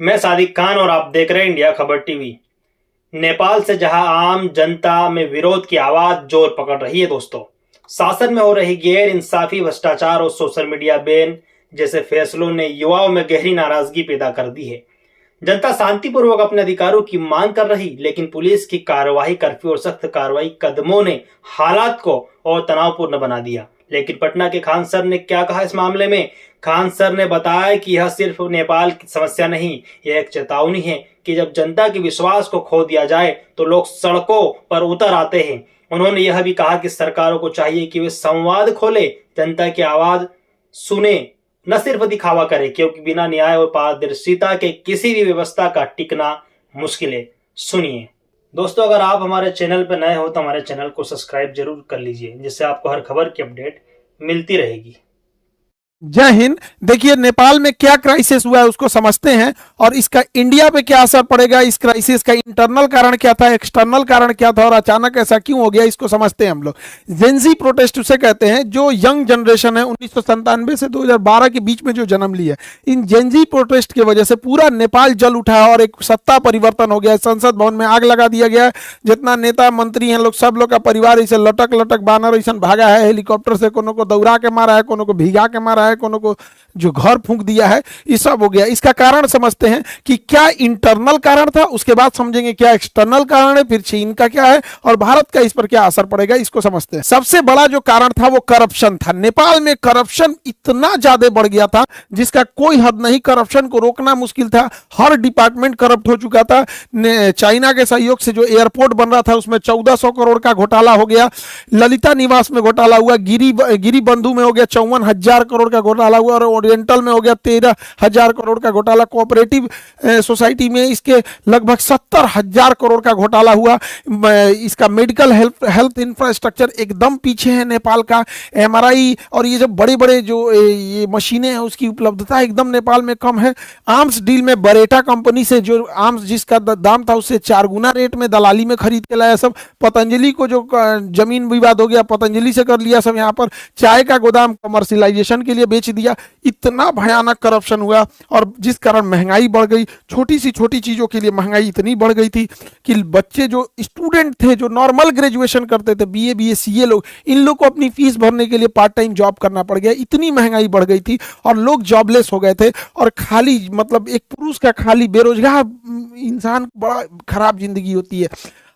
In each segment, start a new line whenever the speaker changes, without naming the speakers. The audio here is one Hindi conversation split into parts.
मैं सादिक खान और आप देख रहे हैं इंडिया खबर टीवी। नेपाल से जहां आम जनता में विरोध की आवाज जोर पकड़ रही है दोस्तों, शासन में हो रही गैर इंसाफी, भ्रष्टाचार और सोशल मीडिया बैन जैसे फैसलों ने युवाओं में गहरी नाराजगी पैदा कर दी है। जनता शांतिपूर्वक अपने अधिकारों की मांग कर रही, लेकिन पुलिस की कार्यवाही, कर्फ्यू और सख्त कार्रवाई कदमों ने हालात को और तनावपूर्ण बना दिया। लेकिन पटना के खान सर ने क्या कहा इस मामले में? खान सर ने बताया कि यह सिर्फ नेपाल की समस्या नहीं, यह एक चेतावनी है कि जब जनता के विश्वास को खो दिया जाए तो लोग सड़कों पर उतर आते हैं। उन्होंने यह भी कहा कि सरकारों को चाहिए कि वे संवाद खोले, जनता की आवाज सुने, न सिर्फ दिखावा करे, क्योंकि बिना न्याय और पारदर्शिता के किसी भी व्यवस्था का टिकना मुश्किल है। सुनिए दोस्तों, अगर आप हमारे चैनल पर नए हो तो हमारे चैनल को सब्सक्राइब जरूर कर लीजिए, जिससे आपको हर खबर की अपडेट मिलती रहेगी।
जय हिंद। देखिए, नेपाल में क्या क्राइसिस हुआ है उसको समझते हैं और इसका इंडिया पे क्या असर पड़ेगा। इस क्राइसिस का इंटरनल कारण क्या था, एक्सटर्नल कारण क्या था और अचानक ऐसा क्यों हो गया, इसको समझते हैं हम लोग। जेनजी प्रोटेस्ट उसे कहते हैं, जो यंग जनरेशन है 1997 से 2012 के बीच में जो जन्म ली है, इन जेनजी प्रोटेस्ट की वजह से पूरा नेपाल जल उठा है और एक सत्ता परिवर्तन हो गया है। संसद भवन में आग लगा दिया गया है। जितना नेता मंत्री हैं लोग, सब लोग का परिवार इसे लटक लटक बानर ऐसा भागा है। हेलीकॉप्टर से कोनो को दौड़ा के मारा है, कोनो को भिगा के मारा है, कोनो को जो घर फूंक दिया है, ये सब हो गया। इसका कारण समझते हैं कि क्या इंटरनल कारण था, उसके बाद समझेंगे क्या एक्सटर्नल कारण है, फिर चीन का क्या है और भारत का इस पर क्या असर पड़ेगा, इसको समझते हैं। सबसे बड़ा जो कारण था वो करप्शन था। नेपाल में करप्शन इतना ज्यादा बढ़ गया था जिसका कोई हद नहीं। करप्शन को रोकना मुश्किल था, हर डिपार्टमेंट करप्ट हो चुका था। चाइना के सहयोग से जो एयरपोर्ट बन रहा था उसमें 1400 करोड़ का घोटाला हो गया। ललिता निवास में घोटाला हुआ, गिरी बंधु में हो गया 54,000 करोड़ का घोटाला हुआ और ओरिएंटल में हो गया 13,000 करोड़ का घोटाला। कोऑपरेटिव सोसाइटी में इसके लगभग 70,000 करोड़ का घोटाला हुआ। इसका मेडिकल हेल्थ इंफ्रास्ट्रक्चर एकदम पीछे है नेपाल का। एमआरआई और ये जो बड़े बड़े जो ये मशीनें हैं उसकी उपलब्धता एकदम नेपाल में कम है। आर्म्स डील में बरेटा कंपनी से जो आर्म्स जिसका दाम था उससे 4 गुना रेट में दलाली में खरीद के लाया सब। पतंजलि को जो जमीन विवाद हो गया, पतंजलि से कर लिया सब। यहाँ पर चाय का गोदाम कमर्शियलाइजेशन के लिए बेच दिया। इतना भयानक करप्शन हुआ और जिस कारण महंगाई बढ़ गई। छोटी सी छोटी चीजों के लिए महंगाई इतनी बढ़ गई थी कि बच्चे जो स्टूडेंट थे, जो नॉर्मल ग्रेजुएशन करते थे, बीए सीए लोग, इन लोग को अपनी फीस भरने के लिए पार्ट टाइम जॉब करना पड़ गया। इतनी महंगाई बढ़ गई थी और लोग जॉबलेस हो गए थे। और खाली मतलब एक पुरुष का खाली बेरोजगार इंसान, बड़ा खराब जिंदगी होती है।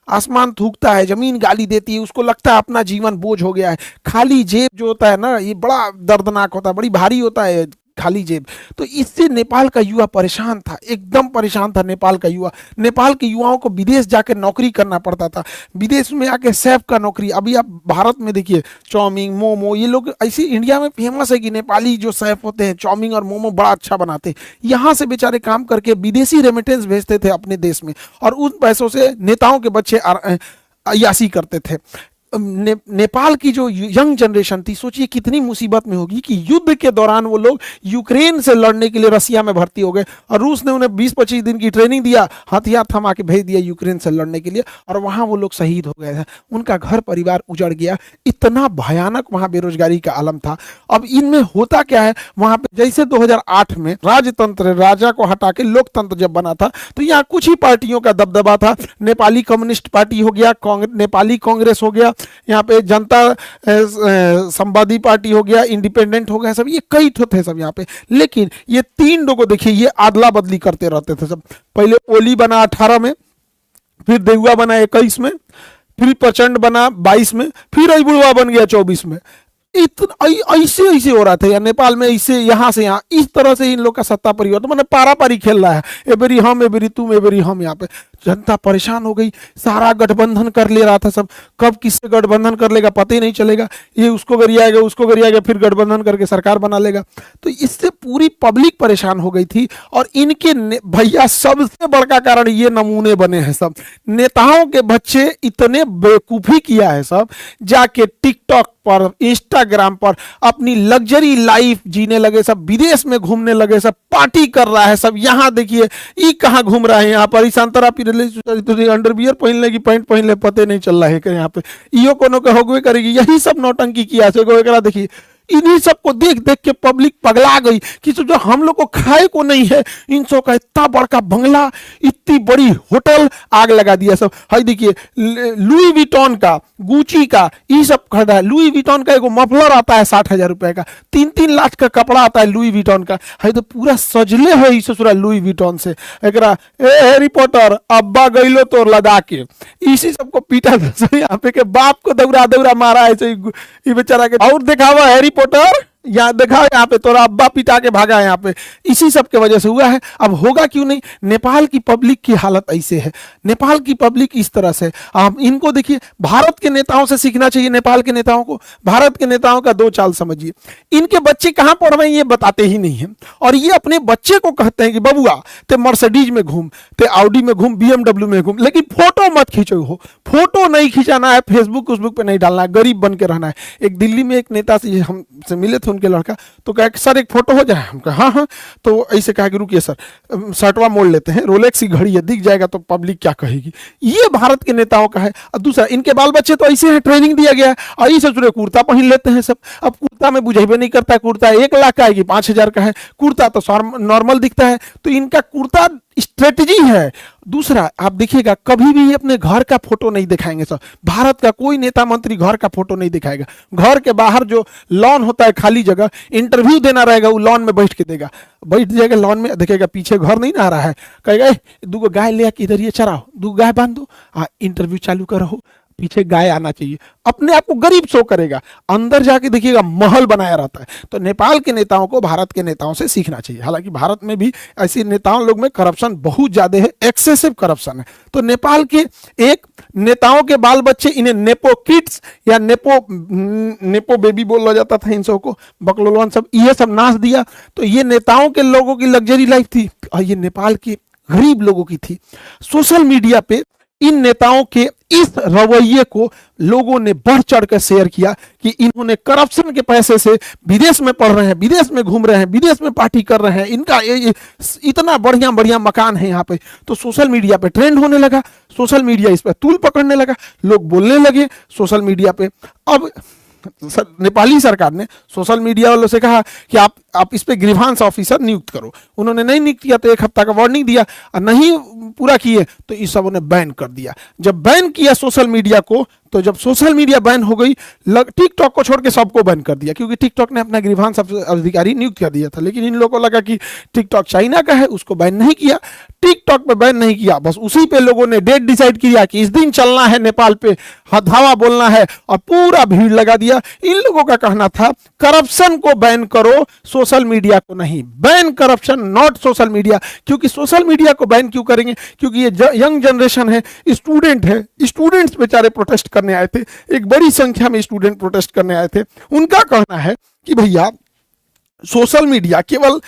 आसमान थूकता है, जमीन गाली देती है, उसको लगता है अपना जीवन बोझ हो गया है। खाली जेब जो होता है ना, ये बड़ा दर्दनाक होता है, बड़ी भारी होता है खाली जेब। तो इससे नेपाल का युवा परेशान था, एकदम परेशान था नेपाल का युवा। नेपाल के युवाओं को विदेश जाकर नौकरी करना पड़ता था, विदेश में आके शेफ का नौकरी। अभी आप भारत में देखिए, चाउमीन, मोमो, ये लोग ऐसे इंडिया में फेमस है कि नेपाली जो शेफ होते हैं चाउमीन और मोमो बड़ा अच्छा बनाते हैं। यहाँ से बेचारे काम करके विदेशी रेमिटेंस भेजते थे अपने देश में और उन पैसों से नेताओं के बच्चे अय्याशी करते थे। नेपाल की जो यंग जनरेशन थी, सोचिए कितनी मुसीबत में होगी कि युद्ध के दौरान वो लोग यूक्रेन से लड़ने के लिए रसिया में भर्ती हो गए और रूस ने उन्हें 20-25 दिन की ट्रेनिंग दिया, हथियार थमा के भेज दिया यूक्रेन से लड़ने के लिए और वहां वो लोग शहीद हो गए थे। उनका घर परिवार उजड़ गया। इतना भयानक वहां बेरोजगारी का आलम था। अब इनमें होता क्या है, वहां पे जैसे 2008 में राजतंत्र, राजा को हटा के लोकतंत्र जब बना था तो यहाँ कुछ ही पार्टियों का दबदबा था। नेपाली कम्युनिस्ट पार्टी हो गया, नेपाली कांग्रेस हो गया, यहाँ पे जनता संवादी पार्टी हो गया, इंडिपेंडेंट हो गया, सब ये कई ठो थे सब यहाँ पे। लेकिन ये 3 लोगों देखिए, ये आदला बदली करते रहते थे सब। पहले ओली बना 18 में, फिर देउवा बना 21 में, फिर प्रचंड बना 22 में, फिर अइबुढ़वा बन गया 24 में। इतना ऐसे ऐसे हो रहा था यार नेपाल में, ऐसे यहाँ से यहाँ, इस तरह से इन लोग का सत्ता परिवर्तन, मतलब पारा पारी खेल रहा है। एबेरी हम, एबेरी तुम, एबेरी हम। यहाँ पे जनता परेशान हो गई, सारा गठबंधन कर ले रहा था सब। कब किससे गठबंधन कर लेगा पता ही नहीं चलेगा। ये उसको गरियाएगा, उसको गरियाएगा, फिर गठबंधन करके सरकार बना लेगा। तो इससे पूरी पब्लिक परेशान हो गई थी। और इनके भैया सबसे बड़का कारण ये नमूने बने हैं सब। नेताओं के बच्चे इतने बेवकूफी किया है सब, जाके टिकटॉक पर, इंस्टाग्राम पर अपनी लग्जरी लाइफ जीने लगे सब, विदेश में घूमने लगे सब, पार्टी कर रहा है सब। यहाँ देखिए ये कहाँ घूम रहा है, यहाँ पर संतरा अंडरवियर पहन लेगी, पैंट पहन ले, पते नहीं चल रहा है कि यहाँ पे इो कोनो के होगवे करेगी। यही सब नौटंकी किया से देखिए इन्हीं सबको देख देख के पब्लिक पगला गई कि जो हम लोग को खाए को नहीं है, इन सब का इतना बड़का बंगला, इतनी बड़ी होटल, आग लगा दिया सब। हाय देखिए लुई विटॉन का, गुची का, ये सब खड़ा है। लुई विटॉन का एगो मफलर आता है 60,000 रुपए का, 3-3 लाख का कपड़ा आता है लुई विटॉन का। है तो पूरा सजले है ससुरा लुई विटॉन से। एकरा ए हैरी पॉटर अब्बा गइलो तो लदा के इसी सबको पीटा यहाँ पे के बाप को दौड़ा दौड़ा मारा ऐसे ये बेचारा के। और दिखावा हैरी पॉटर, यहाँ देखा यहाँ पे तोरा अब्बा पिटा के भागा है यहाँ पे, इसी सब के वजह से हुआ है। अब होगा क्यों नहीं। नेपाल की पब्लिक की हालत ऐसे है, नेपाल की पब्लिक इस तरह से। आप इनको देखिए, भारत के नेताओं से सीखना चाहिए नेपाल के नेताओं को। भारत के नेताओं का दो चाल समझिए, इनके बच्चे कहाँ पढ़ रहे हैं ये बताते ही नहीं है, और ये अपने बच्चे को कहते हैं कि बबुआ ते मर्सिडीज में घूम, ते ऑडी में घूम, BMW में घूम, लेकिन फोटो मत खींचो हो। फोटो नहीं खिंचाना है, फेसबुक उस पे नहीं डालना है, गरीब बन के रहना है। एक दिल्ली में एक नेता से हमसे मिले थे उनके लड़का, तो कहा कि सर एक फोटो हो जाए। हम कहा हाँ हाँ, तो ऐसे कहा कि रुकिए सर शर्टवा मोड़ लेते हैं, रोलेक्स की घड़ी है, दिख जाएगा तो पब्लिक क्या कहेगी। ये भारत के नेताओं का है। और दूसरा, इनके बाल बच्चे तो ऐसे हैं, ट्रेनिंग दिया गया है, और ये ससुरे कुर्ता पहन लेते हैं सब। अब कुर्ता में बुझेबे नहीं करता है, कुर्ता 1 लाख का है कि 5,000 का है, कुर्ता तो नॉर्मल दिखता है। तो इनका कुर्ता स्ट्रेटजी है। दूसरा, आप देखिएगा कभी भी अपने घर का फोटो नहीं दिखाएंगे सर। भारत का कोई नेता मंत्री घर का फोटो नहीं दिखाएगा। घर के बाहर जो लॉन होता है, खाली जगह, इंटरव्यू देना रहेगा, वो लॉन में बैठ के देगा, बैठ जाएगा लॉन में, देखेगा पीछे घर नहीं ना आ रहा है, कहेगा 2 गाय ले आके इधर ये चराओ, 2 गाय बांध दो, हाँ इंटरव्यू चालू करो, पीछे गाय आना चाहिए। अपने आप को गरीब शो करेगा, अंदर जाके देखिएगा महल बनाया रहता है। तो नेपाल के नेताओं को भारत के नेताओं से सीखना चाहिए। हालांकि भारत में भी ऐसे नेताओं लोग में करप्शन बहुत ज्यादा है, एक्सेसिव करप्शन है। तो नेपाल के एक नेताओं के बाल बच्चे, इन्हें नेपो किड्स या नेपो बेबी बोला जाता था इन सबको, बकलोलवान सब, ये सब नाच दिया। तो ये नेताओं के लोगों की लग्जरी लाइफ थी, और ये नेपाल के गरीब लोगों की थी। सोशल मीडिया पे इन नेताओं के इस रवैये को लोगों ने बढ़ चढ़ कर शेयर किया कि इन्होंने करप्शन के पैसे से विदेश में पढ़ रहे हैं, विदेश में घूम रहे हैं, विदेश में पार्टी कर रहे हैं, इनका इतना बढ़िया बढ़िया मकान है यहाँ पे। तो सोशल मीडिया पे ट्रेंड होने लगा, सोशल मीडिया इस पर तूल पकड़ने लगा, लोग बोलने लगे सोशल मीडिया पे। अब नेपाली सरकार ने सोशल मीडिया वालों से कहा कि आप इस पे ग्रीवांस ऑफिसर नियुक्त करो। उन्होंने नहीं नियुक्त किया तो 1 हफ्ता का वार्निंग दिया, और नहीं पूरा किए तो इस सब ने बैन कर दिया। जब बैन किया सोशल मीडिया को, तो जब सोशल मीडिया बैन हो गई, टिकटॉक को छोड़ के सबको बैन कर दिया, क्योंकि टिकटॉक ने अपना ग्रीवांस अधिकारी नियुक्त कर दिया था। लेकिन इन लोगों को लगा कि टिकटॉक चाइना का है, उसको बैन नहीं किया, टिकटॉक पे बैन नहीं किया, बस उसी पे लोगों ने डेट डिसाइड किया कि इस दिन चलना है नेपाल पे, हथावा बोलना है, और पूरा भीड़ लगा दिया। इन लोगों का कहना था करप्शन को बैन करो, सोशल मीडिया को नहीं। Ban corruption, not social media. क्योंकि सोशल मीडिया को बैन क्यों करेंगे? क्योंकि ये यंग जनरेशन है, स्टूडेंट है, स्टूडेंट्स बेचारे प्रोटेस्ट करने आए थे, एक बड़ी संख्या में स्टूडेंट प्रोटेस्ट करने आए थे। उनका कहना है कि भैया सोशल मीडिया केवल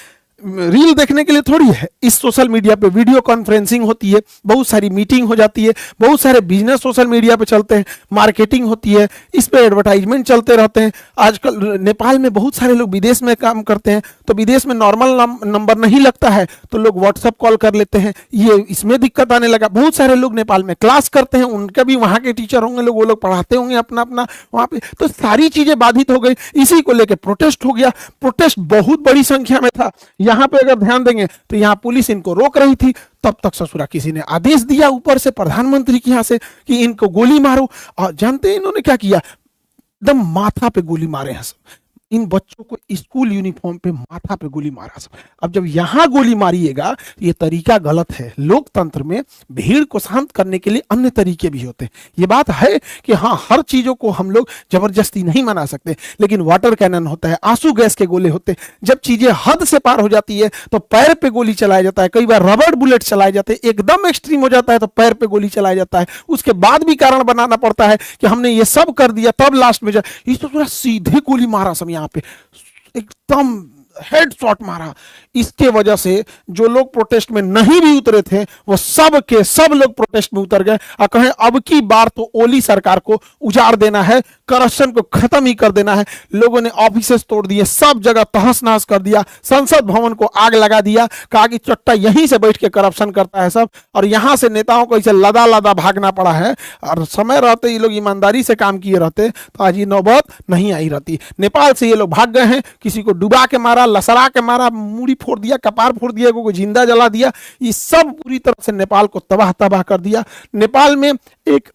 रील देखने के लिए थोड़ी है, इस सोशल मीडिया पे वीडियो कॉन्फ्रेंसिंग होती है, बहुत सारी मीटिंग हो जाती है, बहुत सारे बिजनेस सोशल मीडिया पे चलते हैं, मार्केटिंग होती है, इस पे एडवर्टाइजमेंट चलते रहते हैं। आजकल नेपाल में बहुत सारे लोग विदेश में काम करते हैं, तो विदेश में नॉर्मल नंबर नहीं लगता है तो लोग व्हाट्सएप कॉल कर लेते हैं, ये इसमें दिक्कत आने लगा। बहुत सारे लोग नेपाल में क्लास करते हैं, उनके भी वहाँ के टीचर होंगे लोग, वो लोग पढ़ाते होंगे अपना अपना वहाँ पे, तो सारी चीजें बाधित हो गई। इसी को लेकर प्रोटेस्ट हो गया। प्रोटेस्ट बहुत बड़ी संख्या में था। यहाँ पे अगर ध्यान देंगे तो यहाँ पुलिस इनको रोक रही थी, तब तक ससुरा किसी ने आदेश दिया ऊपर से प्रधानमंत्री के यहाँ से कि इनको गोली मारो। और जानते हैं इन्होंने क्या किया? एकदम माथा पे गोली मारे हैं सब। इन बच्चों को स्कूल यूनिफॉर्म पे माथा पे गोली मारा सब। अब जब यहां गोली मारिएगा, ये तरीका गलत है। लोकतंत्र में भीड़ को शांत करने के लिए अन्य तरीके भी होते हैं। ये बात है कि हाँ, हर चीजों को हम लोग जबरदस्ती नहीं मना सकते, लेकिन वाटर कैनन होता है, आंसू गैस के गोले होते हैं। जब चीजें हद से पार हो जाती है तो पैर पे गोली चलाया जाता है, कई बार रबड़ बुलेट चलाए जाते हैं। एकदम एक्सट्रीम हो जाता है तो पैर पे गोली चलाया जाता है। उसके बाद भी कारण बनाना पड़ता है कि हमने ये सब कर दिया, तब लास्ट में ये तो पूरा सीधे गोली मारा सब, यहाँ पे एकदम हेड शॉट मारा। इसके वजह से जो लोग प्रोटेस्ट में नहीं भी उतरे थे, वो सब के सब लोग प्रोटेस्ट में उतर गए और कहें अब की बार तो ओली सरकार को उजाड़ देना है, करप्शन को खत्म ही कर देना है। लोगों ने ऑफिसेस तोड़ दिए, सब जगह तहस नहस कर दिया, संसद भवन को आग लगा दिया, कहा कि चट्टा यहीं से बैठ के करप्शन करता है सब, और यहां से नेताओं को इसे लदा लदा भागना पड़ा है। और समय रहते ये लोग ईमानदारी से काम किए रहते तो आज ये नौबत नहीं आई रहती। नेपाल से ये लोग भाग गए हैं, किसी को डुबा के मारा, लसरा के मारा, मूड़ी फोड़ दिया, कपार फोड़ दिया, को जिंदा जला दिया, ये सब पूरी तरह से नेपाल को तबाह तबाह कर दिया। नेपाल में एक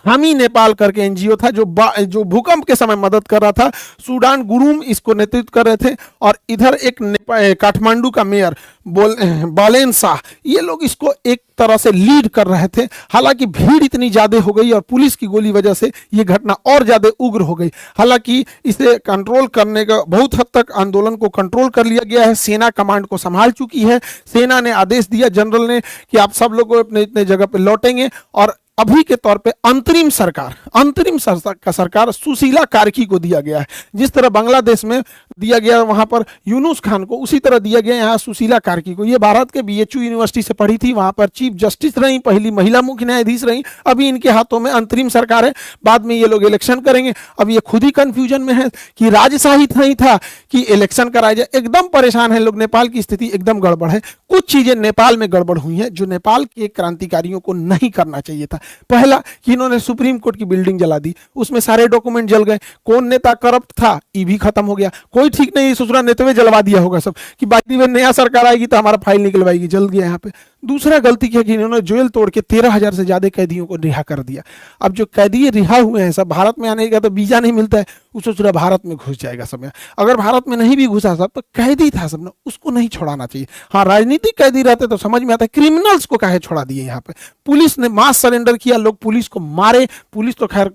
हामी नेपाल करके एनजीओ था जो भूकंप के समय मदद कर रहा था। सूडान गुरुम इसको नेतृत्व कर रहे थे, और इधर एक काठमांडू का मेयर बालेन शाह, ये लोग इसको एक तरह से लीड कर रहे थे। हालांकि भीड़ इतनी ज्यादा हो गई और पुलिस की गोली वजह से ये घटना और ज्यादा उग्र हो गई। हालांकि इसे कंट्रोल करने का बहुत हद तक आंदोलन को कंट्रोल कर लिया गया है, सेना कमांड को संभाल चुकी है। सेना ने आदेश दिया जनरल ने कि आप सब लोग अपने अपने जगह पे लौटेंगे, और अभी के तौर पे अंतरिम सरकार सुशीला कार्की को दिया गया है। जिस तरह बांग्लादेश में दिया गया वहां पर यूनुस खान को, उसी तरह दिया गया यहाँ सुशीला कार्की को। ये भारत के बीएचयू यूनिवर्सिटी से पढ़ी थी, वहां पर चीफ जस्टिस रही, पहली महिला मुख्य न्यायाधीश रही। अभी इनके हाथों में अंतरिम सरकार है, बाद में ये लोग इलेक्शन करेंगे। अब ये खुद ही कंफ्यूजन में है कि राजशाही नहीं था कि इलेक्शन कराया जाए। एकदम परेशान है लोग, नेपाल की स्थिति एकदम गड़बड़ है। कुछ चीजें नेपाल में गड़बड़ हुई हैं जो नेपाल के क्रांतिकारियों को नहीं करना चाहिए था। पहला कि इन्होंने सुप्रीम कोर्ट की बिल्डिंग जला दी, उसमें सारे डॉक्यूमेंट जल गए। कौन नेता करप्ट था ये भी खत्म हो गया, कोई ठीक नहीं, ससुरा नेता में जलवा दिया होगा सब कि बाकी में नया सरकार आएगी तो हमारा फाइल निकलवाएगी, जल गया यहाँ पे। दूसरा गलती क्या कि इन्होंने जेल तोड़ के 13,000 से ज्यादा कैदियों को रिहा कर दिया। अब जो कैदी रिहा हुए हैं सब, भारत में आने का तो वीजा नहीं मिलता है, उसको पूरा भारत में घुस जाएगा सब। अगर भारत में नहीं भी घुसा सब तो कैदी था सब ना, उसको नहीं छोड़ाना चाहिए। हाँ, राजनीतिक कैदी रहते तो समझ में आता है, क्रिमिनल्स को काहे छोड़ा दिए यहाँ पे। पुलिस ने मास सरेंडर किया, लोग पुलिस को मारे। पुलिस तो खैर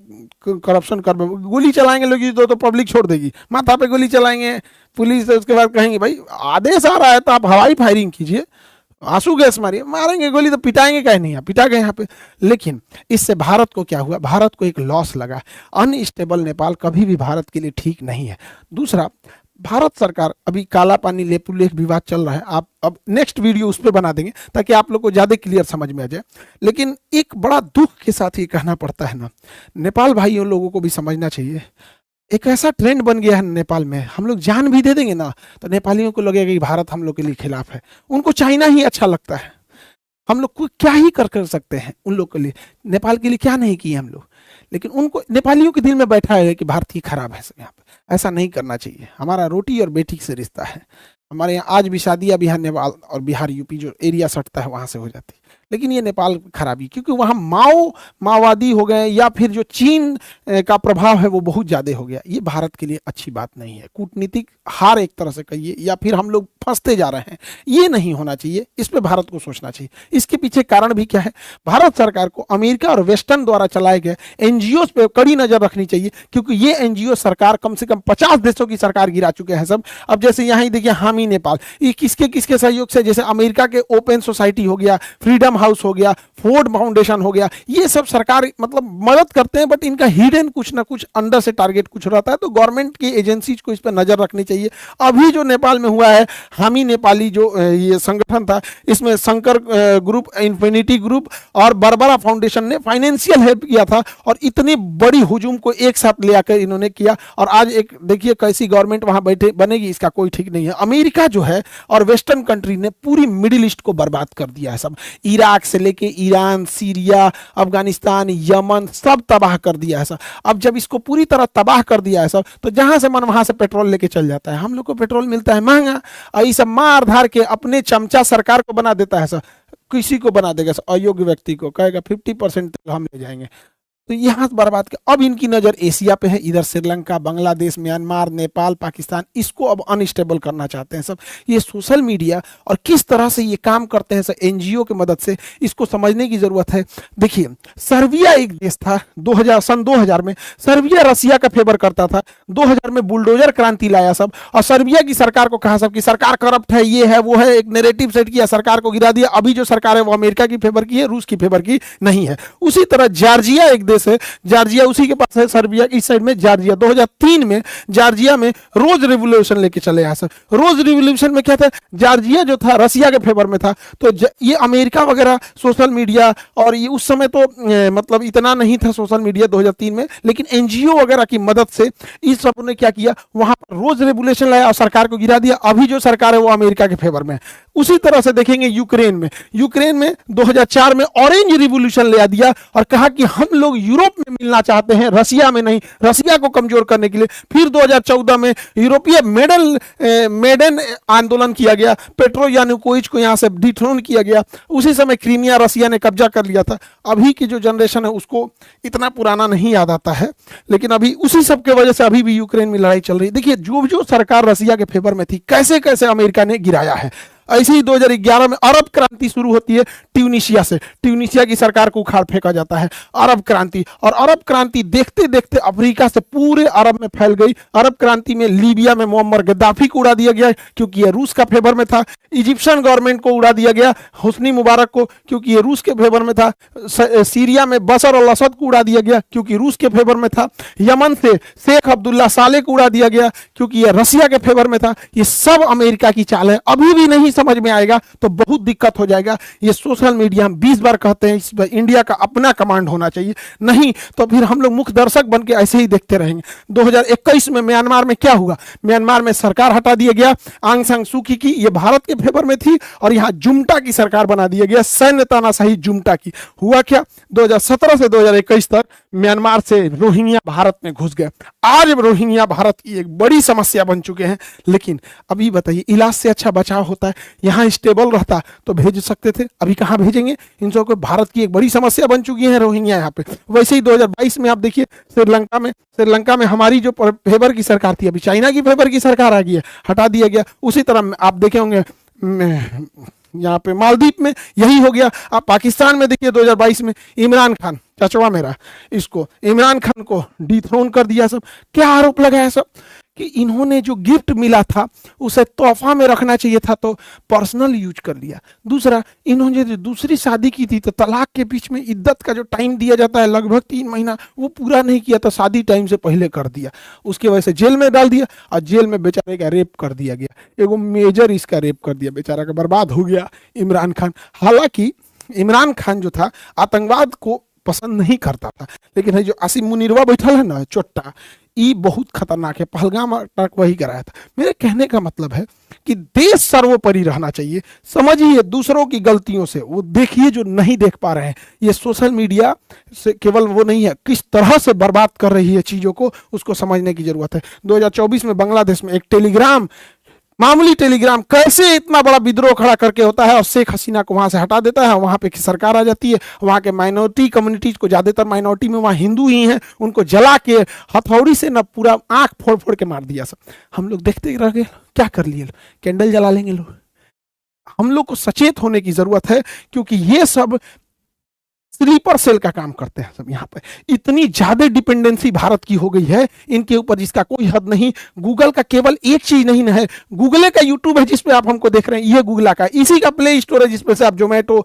करप्शन कर, गोली चलाएंगे लोग तो पब्लिक छोड़ देगी, माथा पे गोली चलाएंगे पुलिस, तो उसके बाद कहेंगे भाई आदेश आ रहा है तो आप हवाई फायरिंग कीजिए, आंसू गैस मारिए, मारेंगे गोली तो पिटाएंगे कहीं नहीं, पिटा गए यहाँ पे। लेकिन इससे भारत को क्या हुआ, भारत को एक लॉस लगा। अनस्टेबल नेपाल कभी भी भारत के लिए ठीक नहीं है। दूसरा, भारत सरकार अभी काला पानी लेपुलेख विवाद चल रहा है, आप अब नेक्स्ट वीडियो उस पर बना देंगे ताकि आप लोग को ज़्यादा क्लियर समझ में आ जाए। लेकिन एक बड़ा दुख के साथ ये कहना पड़ता है ना, नेपाल भाइयों लोगों को भी समझना चाहिए, एक ऐसा ट्रेंड बन गया है नेपाल में, हम लोग जान भी दे देंगे ना तो नेपालियों को लगेगा कि भारत हम लोग के लिए खिलाफ है। उनको चाइना ही अच्छा लगता है। हम लोग को क्या ही कर सकते हैं उन लोग के लिए, नेपाल के लिए क्या नहीं किए हम लोग। लेकिन उनको, नेपालियों के दिल में बैठा है कि भारत ही खराब है यहाँ पे। ऐसा नहीं करना चाहिए। हमारा रोटी और बेटी से रिश्ता है। हमारे यहाँ आज भी शादियाँ बिहार नेपाल और बिहार यूपी जो एरिया सटता है वहाँ से हो जाती है। लेकिन ये नेपाल खराबी, क्योंकि वहाँ माओवादी हो गए या फिर जो चीन का प्रभाव है वो बहुत ज़्यादा हो गया। ये भारत के लिए अच्छी बात नहीं है। कूटनीतिक हार एक तरह से कहिए, या फिर हम लोग फंसते जा रहे हैं, ये नहीं होना चाहिए। इस पर भारत को सोचना चाहिए। इसके पीछे कारण भी क्या है, भारत सरकार को अमेरिका और वेस्टर्न द्वारा चलाए गए एनजीओ पे कड़ी नजर रखनी चाहिए, क्योंकि ये एनजीओ सरकार कम से कम 50 देशों की सरकार गिरा चुके हैं सब। अब जैसे यहाँ ही देखिए हामी नेपाल, ये किसके किसके सहयोग से, जैसे अमेरिका के ओपन सोसाइटी हो गया, फ्रीडम हाउस हो गया, फोर्ड फाउंडेशन हो गया, ये सब सरकार मतलब मदद करते हैं, बट इनका हिडन कुछ ना कुछ अंदर से टारगेट कुछ रहता है। तो गवर्नमेंट की एजेंसीज को इस पर नजर रखनी चाहिए। अभी जो नेपाल में हुआ है, हामी नेपाली जो ये संगठन था, इसमें शंकर ग्रुप, इन्फिनिटी ग्रुप और बरबरा फाउंडेशन ने फाइनेंशियल हेल्प किया था, और इतनी बड़ी हुजूम को एक साथ ले आकर इन्होंने किया। और आज एक देखिए कैसी गवर्नमेंट वहां बैठे बनेगी, इसका कोई ठीक नहीं है। अमेरिका जो है और वेस्टर्न कंट्री ने पूरी मिडिल ईस्ट को बर्बाद कर दिया है सब, इराक से लेके ईरान, सीरिया, अफगानिस्तान, यमन, सब तबाह कर दिया है सब। अब जब इसको पूरी तरह तबाह कर दिया है सब, तो जहां से मन वहां से पेट्रोल लेके चल जाता है। हम लोग को पेट्रोल मिलता है महंगा, और ये सब मार धार के अपने चमचा सरकार को बना देता है सब। किसी को बना देगा, अयोग्य व्यक्ति को कहेगा 50% हम ले जाएंगे, तो यहाँ बर्बाद के। अब इनकी नज़र एशिया पे है, इधर श्रीलंका, बांग्लादेश, म्यांमार, नेपाल, पाकिस्तान, इसको अब अनस्टेबल करना चाहते हैं सब। ये सोशल मीडिया और किस तरह से ये काम करते हैं सब एनजीओ की मदद से, इसको समझने की जरूरत है। देखिए, सर्बिया एक देश था, सन 2000 में सर्बिया रसिया का फेवर करता था। 2000 में बुलडोजर क्रांति लाया सब, और सर्बिया की सरकार को कहा सब कि सरकार करप्ट है, ये है वो है, एक नैरेटिव सेट किया, सरकार को गिरा दिया। अभी जो सरकार है वो अमेरिका की फेवर की है, रूस की फेवर की नहीं है। उसी तरह जॉर्जिया एक देश है, जॉर्जिया उसी के पास है, सर्बिया की साइड में जॉर्जिया। 2003 में जॉर्जिया में रोज रेवोल्यूशन लेके चले आए सर। रोज रेवोल्यूशन में क्या था, जॉर्जिया जो था रसिया के फेवर में था, तो ये अमेरिका वगैरह सोशल मीडिया, और ये उस समय तो मतलब इतना नहीं था सोशल मीडिया 2003 में, लेकिन एनजीओ वगैरह की मदद से इस सब ने क्या किया, वहां पर रोज रेवोल्यूशन लाया और सरकार को गिरा दिया। अभी जो सरकार है वो अमेरिका के फेवर में है। उसी तरह से देखेंगे यूक्रेन में 2004 में ऑरेंज रिवॉल्यूशन ले दिया और कहा कि हम लोग यूरोप में मिलना चाहते हैं, रसिया में नहीं, रसिया को कमजोर करने के लिए। फिर 2014 में यूरोपीय मेडन आंदोलन किया गया, पेट्रो यानुकोविच को यहां से डिथ्रोन किया गया। उसी समय क्रीमिया रसिया ने कब्जा कर लिया था। अभी की जो जनरेशन है उसको इतना पुराना नहीं याद आता है, लेकिन अभी उसी सब के वजह से अभी भी यूक्रेन में लड़ाई चल रही है। देखिए जो जो सरकार रसिया के फेवर में थी, कैसे कैसे अमेरिका ने गिराया है। ऐसे ही 2011 में अरब क्रांति शुरू होती है ट्यूनीशिया से। ट्यूनीशिया की सरकार को उखाड़ फेंका जाता है, अरब क्रांति। और अरब क्रांति देखते देखते अफ्रीका से पूरे अरब में फैल गई। अरब क्रांति में लीबिया में मोअम्मर गद्दाफी को उड़ा दिया गया क्योंकि ये रूस का फेवर में था। इजिप्शियन गवर्नमेंट को उड़ा दिया गया, हुस्नी मुबारक को, क्योंकि ये रूस के फेवर में था। सीरिया में बशर अल असद को उड़ा दिया गया क्योंकि रूस के फेवर में था। यमन से शेख अब्दुल्ला साले को उड़ा दिया गया क्योंकि ये रसिया के फेवर में था। ये सब अमेरिका की चाल है। अभी भी नहीं समझ में आएगा तो बहुत दिक्कत हो जाएगा। ये सोशल मीडिया हम 20 बार कहते हैं, इस पर इंडिया का अपना कमांड होना चाहिए, नहीं तो फिर हम लोग मुख्य दर्शक बन के ऐसे ही देखते रहेंगे। 2021 में म्यांमार में क्या हुआ, म्यांमार में सरकार हटा दिया गया आंग सान सू की, ये भारत के फेवर में थी, और यहाँ जुम्टा की सरकार बना दिया गया, सैन्य तानाशाही जुम्टा की। हुआ क्या, 2017 से 2021 तक म्यांमार से रोहिंग्या भारत में घुस गए। आज रोहिंग्या भारत की एक बड़ी समस्या बन चुके हैं। लेकिन अभी बताइए, इलाज से अच्छा बचाव होता है। यहाँ स्टेबल रहता तो भेज सकते थे, अभी कहाँ भेजेंगे इन सबको। भारत की एक बड़ी समस्या बन चुकी है रोहिंग्या यहाँ पे। वैसे ही 2022 में आप देखिए श्रीलंका में हमारी जो फेवर की सरकार थी, अभी चाइना की फेवर की सरकार आ गई है, हटा दिया गया। उसी तरह आप देखे होंगे यहाँ पे मालदीव में यही हो गया। आप पाकिस्तान में देखिए 2022 में इमरान खान, चचवा मेरा, इसको इमरान खान को डिथ्रोन कर दिया। सब क्या आरोप लगाया सब कि इन्होंने जो गिफ्ट मिला था उसे तोहफा में रखना चाहिए था तो पर्सनल यूज कर लिया। दूसरा, इन्होंने जो दूसरी शादी की थी तो तलाक के बीच में इद्दत का जो टाइम दिया जाता है लगभग 3 महीना, वो पूरा नहीं किया तो शादी टाइम से पहले कर दिया। उसकी वजह से जेल में डाल दिया और जेल में बेचारे का रेप कर दिया गया। एगो मेजर इसका रेप कर दिया, बेचारा का बर्बाद हो गया इमरान खान। हालांकि इमरान खान जो था आतंकवाद को पसंद नहीं करता था, लेकिन जो आसिम मुनीरवा बैठल है ना चोट्टा, ये बहुत खतरनाक है। पहलगाम अटैक वही कराया था। मेरे कहने का मतलब है कि देश सर्वोपरि रहना चाहिए। समझिए दूसरों की गलतियों से, वो देखिए जो नहीं देख पा रहे हैं। ये सोशल मीडिया से केवल वो नहीं है, किस तरह से बर्बाद कर रही है चीजों को, उसको समझने की जरूरत है। 2024 में बांग्लादेश में एक टेलीग्राम, मामूली टेलीग्राम कैसे इतना बड़ा विद्रोह खड़ा करके होता है और शेख हसीना को वहां से हटा देता है। वहां पे सरकार आ जाती है, वहां के माइनॉरिटी कम्युनिटीज को, ज्यादातर माइनॉरिटी में वहां हिंदू ही हैं, उनको जला के हथौड़ी से ना पूरा आंख फोड़ फोड़ के मार दिया सब। हम लोग देखते रह गए, क्या कर लिए, कैंडल जला लेंगे लोग। हम लोग को सचेत होने की जरूरत है क्योंकि ये सब स्लीपर सेल का काम करते हैं सब। यहाँ पे इतनी ज्यादा डिपेंडेंसी भारत की हो गई है इनके ऊपर जिसका कोई हद नहीं। गूगल का केवल एक चीज नहीं है, गूगल का यूट्यूब है जिसपे आप हमको देख रहे हैं, ये गूगल का, इसी का प्ले स्टोर है जिसपे से आप जोमेटो,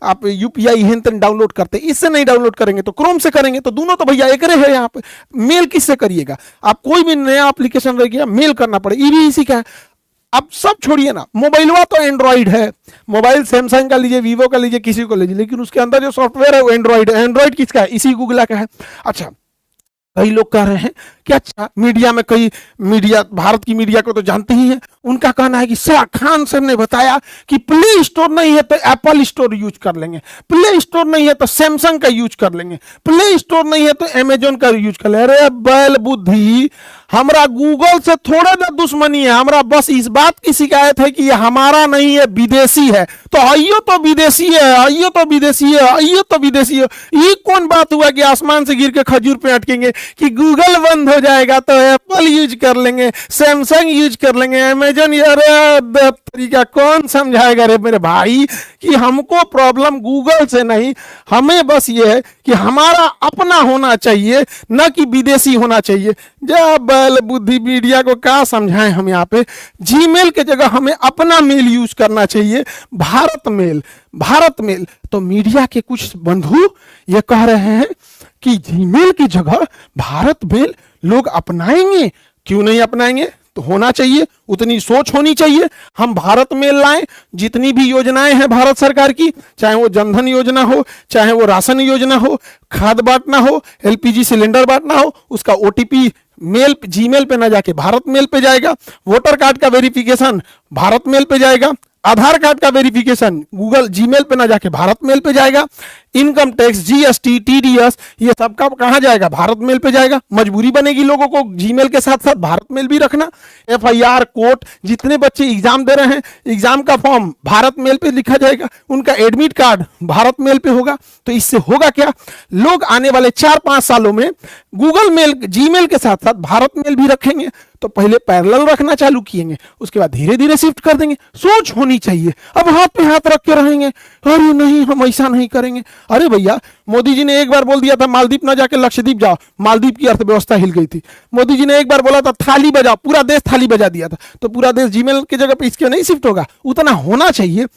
आप यूपीआई हेन डाउनलोड करते हैं। इससे नहीं डाउनलोड करेंगे तो क्रोम से करेंगे, तो दोनों तो भैया एक है। यहाँ पे मेल किससे करिएगा आप, कोई भी नया एप्लीकेशन रह गया मेल करना पड़ेगा, ये भी इसी का है। अब सब छोड़िए ना, मोबाइलवा तो एंड्रॉइड है, मोबाइल सैमसंग का लीजिए, वीवो का लीजिए, किसी को लीजिए, लेकिन उसके अंदर जो सॉफ्टवेयर है वो एंड्रॉइड है। एंड्रॉइड किसका है, इसी गूगल का है। अच्छा, कई लोग कह रहे हैं कि अच्छा मीडिया में, कई मीडिया, भारत की मीडिया को तो जानते ही हैं, उनका कहना है कि शाह खान सर ने बताया कि प्ले स्टोर नहीं है तो एप्पल स्टोर यूज कर लेंगे, प्ले स्टोर नहीं है तो सैमसंग का यूज कर लेंगे, प्ले स्टोर नहीं है तो अमेजोन का यूज कर लेंगे। अरे बैल बुद्धि, हमरा गूगल से थोड़ा ना दुश्मनी है, हमरा बस इस बात की शिकायत है कि ये हमारा नहीं है, विदेशी है। तो आइयो तो विदेशी है, आइयो तो विदेशी है, आइयो तो विदेशी है। ये कौन बात हुआ कि आसमान से गिर के खजूर पे अटकेंगे कि गूगल बंद हो जाएगा तो एप्पल यूज कर लेंगे, सैमसंग यूज कर लेंगे, अमेजोन। अरे तरीका कौन समझाएगा रे मेरे भाई कि हमको प्रॉब्लम गूगल से नहीं, हमें बस ये है कि हमारा अपना होना चाहिए, न कि विदेशी होना चाहिए। जब बैल बुद्धि मीडिया को क्या समझाएं हम। यहाँ पे जीमेल के जगह हमें अपना मेल यूज करना चाहिए, भारत मेल। तो मीडिया के कुछ बंधु ये कह रहे हैं कि जीमेल की जगह भारत मेल लोग अपनाएंगे। क्यों नहीं अपनाएंगे? तो होना चाहिए, उतनी सोच होनी चाहिए। हम भारत मेल लाएं, जितनी भी योजनाएं हैं भारत सरकार की, चाहे वो जनधन योजना हो, चाहे वो राशन योजना हो, खाद बांटना हो, एलपीजी सिलेंडर बांटना हो, उसका ओटीपी मेल जीमेल पे ना जाके भारत मेल पे जाएगा। वोटर कार्ड का वेरिफिकेशन भारत मेल पे जाएगा। आधार कार्ड का वेरिफिकेशन गूगल जीमेल पे ना जाके भारत मेल पे जाएगा। इनकम टैक्स, जीएसटी, टीडीएस, ये सब का कहां जाएगा? भारत मेल पे जाएगा। मजबूरी बनेगी लोगों को जीमेल के साथ साथ भारत मेल भी रखना। एफआईआर, कोर्ट, जितने बच्चे एग्जाम दे रहे हैं, एग्जाम का फॉर्म भारत मेल पे लिखा जाएगा, उनका एडमिट कार्ड भारत मेल पे होगा। तो इससे होगा क्या? लोग आने वाले 4-5 सालों में गूगल मेल, जीमेल के साथ साथ भारत मेल भी रखेंगे। तो पहले पैरेलल रखना चालू किएंगे, उसके बाद धीरे धीरे शिफ्ट कर देंगे। सोच होनी चाहिए। अब हाथ पे हाथ रख के रहेंगे, अरे नहीं हम ऐसा नहीं करेंगे। अरे भैया, मोदी जी ने एक बार बोल दिया था मालदीप ना जाके लक्षद्वीप जाओ, मालदीप की अर्थव्यवस्था हिल गई थी। मोदी जी ने एक बार बोला था थाली बजाओ, पूरा देश थाली बजा दिया था। तो पूरा देश जीमेल की जगह पे इसके नहीं शिफ्ट होगा? उतना होना चाहिए।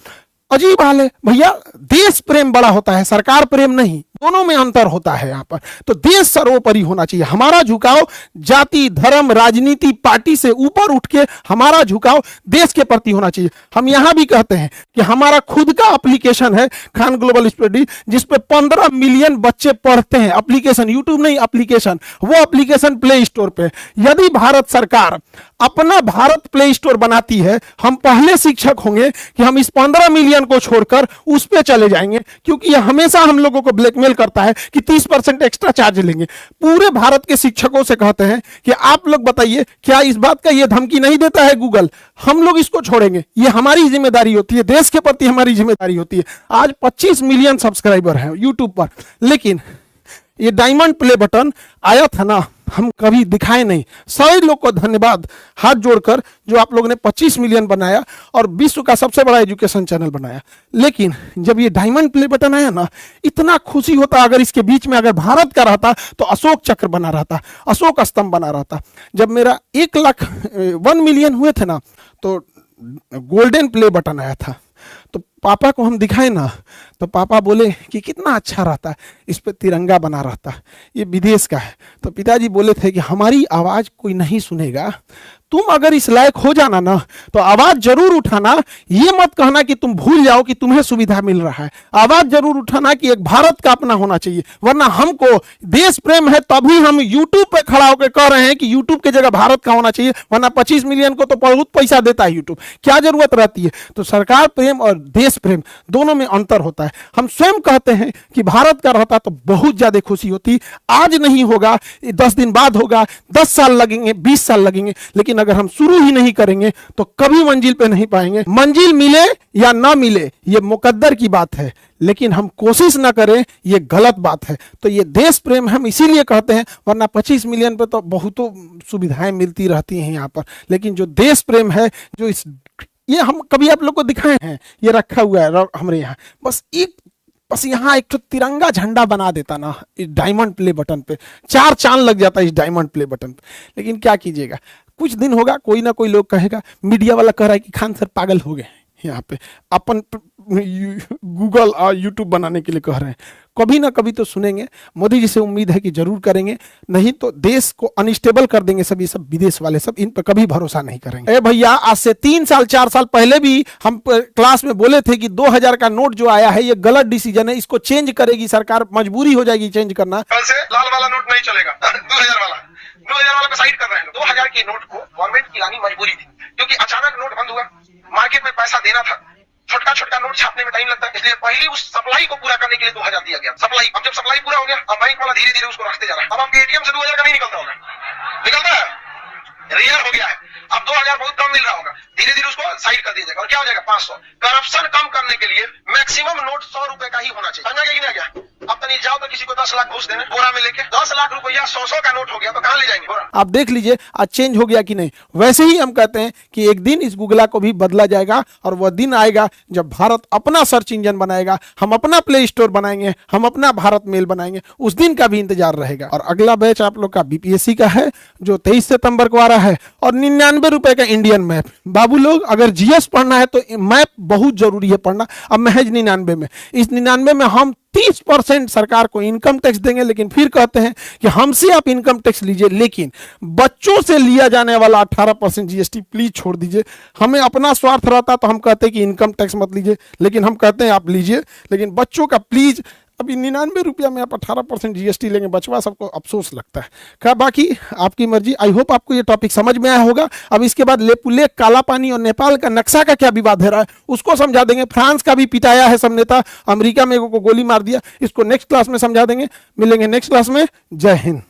अजीब हाल है भैया। देश प्रेम बड़ा होता है, सरकार प्रेम नहीं, दोनों में अंतर होता है यहाँ पर। तो देश सर्वोपरि होना चाहिए। हमारा झुकाव जाति, धर्म, राजनीति, पार्टी से ऊपर उठ के हमारा झुकाव देश के प्रति होना चाहिए। हम यहाँ भी कहते हैं कि हमारा खुद का एप्लीकेशन है खान ग्लोबल स्टडी, जिसपे 15 मिलियन बच्चे पढ़ते हैं। एप्लीकेशन, यूट्यूब नहीं, एप्लीकेशन। वो एप्लीकेशन प्ले स्टोर पे। यदि भारत सरकार अपना भारत प्ले स्टोर बनाती है, हम पहले शिक्षक होंगे कि हम इस 15 मिलियन को छोड़कर उस पे चले जाएंगे, क्योंकि यह हमेशा हम लोगों को ब्लैकमेल करता है कि 30% एक्स्ट्रा चार्ज लेंगे। पूरे भारत के शिक्षकों से कहते हैं कि आप लोग बताइए, क्या इस बात का यह धमकी नहीं देता है गूगल? हम लोग इसको छोड़ेंगे, ये हमारी जिम्मेदारी होती है, देश के प्रति हमारी जिम्मेदारी होती है। आज 25 मिलियन सब्सक्राइबर हैं यूट्यूब पर, लेकिन ये डायमंड प्ले बटन आया था ना, हम कभी दिखाए नहीं। सारे लोग को धन्यवाद हाथ जोड़कर, जो आप लोगों ने 25 मिलियन बनाया और विश्व का सबसे बड़ा एजुकेशन चैनल बनाया। लेकिन जब ये डायमंड प्ले बटन आया ना, इतना खुशी होता। अगर इसके बीच में अगर भारत का रहता तो अशोक चक्र बना रहता, अशोक स्तंभ बना रहता। जब मेरा 1 मिलियन हुए थे ना, तो गोल्डन प्ले बटन आया था। तो पापा को हम दिखाए ना, तो पापा बोले कि कितना अच्छा रहता है, इस पे तिरंगा बना रहता, ये विदेश का है। तो पिताजी बोले थे कि हमारी आवाज कोई नहीं सुनेगा, तुम अगर इस लायक हो जाना ना तो आवाज जरूर उठाना। ये मत कहना कि तुम भूल जाओ कि तुम्हें सुविधा मिल रहा है। आवाज जरूर उठाना कि एक भारत का अपना होना चाहिए। वरना हमको देश प्रेम है, तभी हम यूट्यूब पे खड़ा होकर कह रहे हैं कि यूट्यूब की जगह भारत का होना चाहिए। वरना 25 मिलियन को तो बहुत पैसा देता है यूट्यूब, क्या जरूरत रहती है? तो सरकार प्रेम और देश प्रेम दोनों में अंतर होता है। हम स्वयं कहते हैं कि भारत का रहता तो बहुत ज्यादा खुशी होती। आज नहीं होगा, 10 दिन बाद होगा, 10 साल लगेंगे, 20 साल लगेंगे, लेकिन अगर हम शुरू ही नहीं करेंगे तो कभी मंजिल पे नहीं पाएंगे। मंजिल मिले या ना मिले ये मुकद्दर की बात है, लेकिन हम कोशिश ना करें ये गलत बात है। तो ये देश प्रेम हम इसीलिए कहते हैं, वरना 25 मिलियन पे तो बहुतों सुविधाएं मिलती रहती हैं यहाँ पर। लेकिन जो देश प्रेम है, जो इस ये हम कभी आप लोग को दिखाए हैं, ये रखा हुआ है हमारे यहाँ। बस यहाँ एक तो तिरंगा झंडा बना देता ना इस डायमंड प्ले बटन पे, 4 चांद लग जाता है इस डायमंड प्ले बटन पे। लेकिन क्या कीजिएगा, कुछ दिन होगा, कोई ना कोई लोग कहेगा, मीडिया वाला कह रहा है कि खान सर पागल हो गए यहाँ पे, अपन गूगल और यूट्यूब बनाने के लिए कह रहे हैं। कभी ना कभी तो सुनेंगे। मोदी जी से उम्मीद है कि जरूर करेंगे, नहीं तो देश को अनस्टेबल कर देंगे सभी सब विदेश वाले सब। इन पर कभी भरोसा नहीं करेंगे। ए भैया, आज से 3 साल 4 साल पहले भी हम क्लास में बोले थे कि 2000 का नोट जो आया है ये गलत डिसीजन है, इसको चेंज करेगी सरकार, मजबूरी हो जाएगी चेंज करना।
कल से लाल वाला नोट नहीं चलेगा, 2000 वाला को साइड कर रहे हैं। 2000 की नोट को गवर्नमेंट की लानी मजबूरी थी, क्योंकि अचानक नोट बंद हुआ, मार्केट में पैसा देना था, छोटा छोटा नोट छापने में टाइम लगता है, इसलिए पहली उस सप्लाई को पूरा करने के लिए 2000 दिया गया। सप्लाई, अब जब सप्लाई पूरा हो गया, अब बैंक वाला धीरे धीरे उसको रखते जा रहा है। अब आपके एटीएम से 2000 का नहीं निकलता होगा, निकलता है, रेयर हो गया है। अब 2000 बहुत कम मिल रहा होगा, धीरे धीरे उसको साइड कर दिया जाएगा। और क्या हो जाएगा, 500। करप्शन कम करने के लिए मैक्सिमम नोट 100 रुपए का ही होना चाहिए। समझा गया कि नहीं गया? अब तो नहीं जाओ तो किसी को 10 लाख घूस देने बोरा में लेके, 10 लाख रुपया 100 का नोट हो गया तो कहां ले जाएंगे बोरा?
आप देख लीजिए आज चेंज हो गया कि नहीं। वैसे ही हम कहते हैं कि एक दिन इस गूगला को भी बदला जाएगा, और वह दिन आएगा जब भारत अपना सर्च इंजन बनाएगा, हम अपना प्ले स्टोर बनाएंगे, हम अपना भारत मेल बनाएंगे। उस दिन का भी इंतजार रहेगा। और अगला बैच आप लोग का बीपीएससी का है, जो 23 सितंबर को आ रहा है, और 99 रुपए का इंडियन मैप। बाबू लोग, अगर जीएस पढ़ना है तो मैप बहुत जरूरी है पढ़ना। अब महज 99 में। इस 99 में हम 30% सरकार को इनकम टैक्स देंगे, लेकिन फिर कहते हैं कि हमसे आप इनकम टैक्स लीजिए, लेकिन बच्चों से लिया जाने वाला 18% जीएसटी प्लीज छोड़ दीजिए। हमें अपना स्वार्थ रहता तो हम कहते हैं कि इनकम टैक्स मत लीजिए, लेकिन हम कहते हैं आप लीजिए, लेकिन बच्चों का प्लीज। अभी 99 रुपया में आप 18% जीएसटी लेंगे, बचवा सबको अफसोस लगता है। क्या बाकी आपकी मर्जी। आई होप आपको ये टॉपिक समझ में आया होगा। अब इसके बाद लेपुलेख, काला पानी और नेपाल का नक्शा का क्या विवाद है रहा है उसको समझा देंगे। फ्रांस का भी पिटाया है सब नेता, अमेरिका में को गोली मार दिया, इसको नेक्स्ट क्लास में समझा देंगे। मिलेंगे नेक्स्ट क्लास में। जय हिंद।